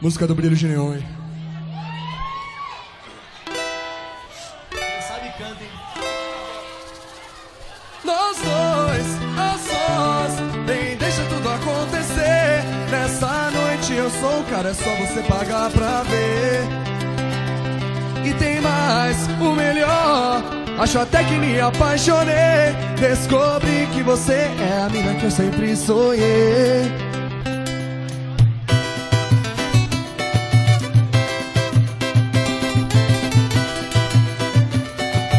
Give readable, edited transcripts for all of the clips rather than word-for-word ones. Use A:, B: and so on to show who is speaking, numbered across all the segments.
A: Música do Brilho de Neon, hein?
B: Quem sabe canta, hein?
A: Nós dois, a sós, bem, deixa tudo acontecer. Nessa noite eu sou o cara, é só você pagar pra ver. E tem mais, o melhor, acho até que me apaixonei. Descobri que você é a mina que eu sempre sonhei.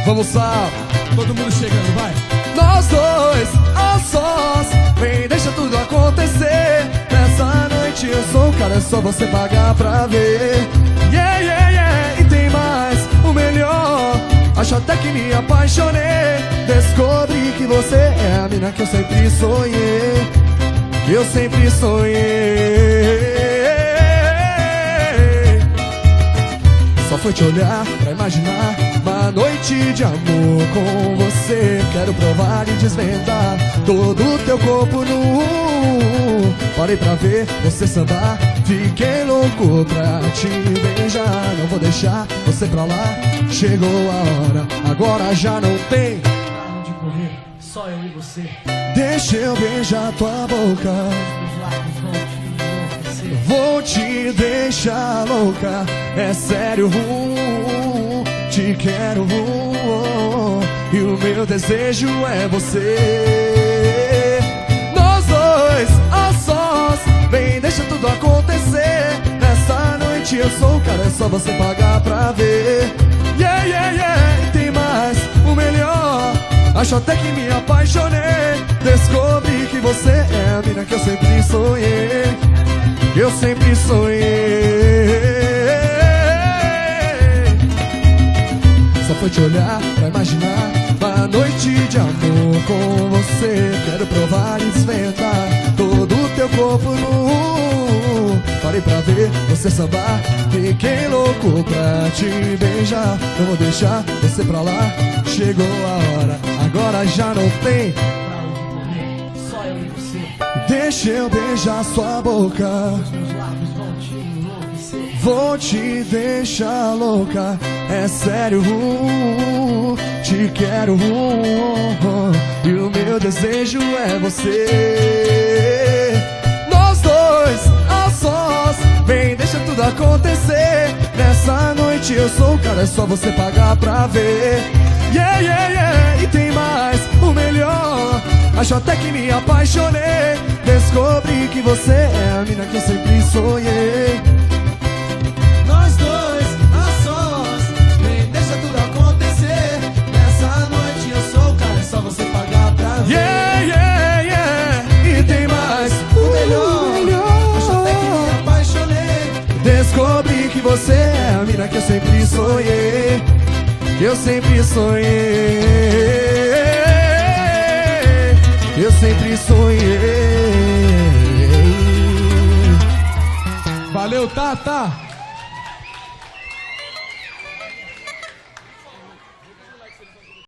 A: Vamos lá,
B: Todo mundo chegando, vai.
A: nós dois, a sós, vem, deixa tudo acontecer. Nessa noite eu sou o cara, é só você pagar pra ver. Yeah, yeah, yeah, e tem mais, o melhor, acho até que me apaixonei. Descobri que você é a mina que eu sempre sonhei. Que eu sempre sonhei. Só foi te olhar pra imaginar uma noite de amor com você. Quero provar e desvendar todo o teu corpo nu. Parei pra ver você sambar, fiquei louco pra te beijar. Não vou deixar você pra lá, chegou a hora, agora já não tem
B: Pra onde correr, só eu e você.
A: Deixa eu beijar tua boca,
B: Os lábios vão te enlouquecer.
A: vou te deixar louca, é sério, te quero, e o meu desejo é você. Nós dois, a sós, vem, deixa tudo acontecer. Nessa noite eu sou o cara, é só você pagar pra ver. Yeah, yeah, yeah, e tem mais, o melhor, acho até que me apaixonei. Descobri que você é a mina que eu sempre sonhei. Eu sempre sonhei. Só foi te olhar pra imaginar uma noite de amor com você. Quero provar e desvendar todo o teu corpo nu. Parei pra ver você sambar, fiquei louco pra te beijar. Não vou deixar você pra lá, chegou a hora, agora já não tem
B: Pra onde correr, só eu e você.
A: Deixa eu beijar sua boca,
B: Os lábios vão te enlouquecer.
A: vou te deixar louca, é sério, te quero, e o meu desejo é você. Nós dois, a sós, vem, deixa tudo acontecer. Nessa noite eu sou o cara, é só você pagar pra ver. Yeah, yeah, yeah, e tem mais, o melhor, acho até que me apaixonei. Descobri que você é a mina que eu sempre sonhei. Nós dois, a sós, vem, deixa tudo acontecer. Nessa noite eu sou o cara, é só você pagar pra ver. Yeah, yeah, yeah, e tem mais, o melhor, acho até que me apaixonei. Descobri que você é a mina que eu sempre sonhei. Que eu sempre sonhei. Eu sempre sonhei.
B: Valeu, Tata!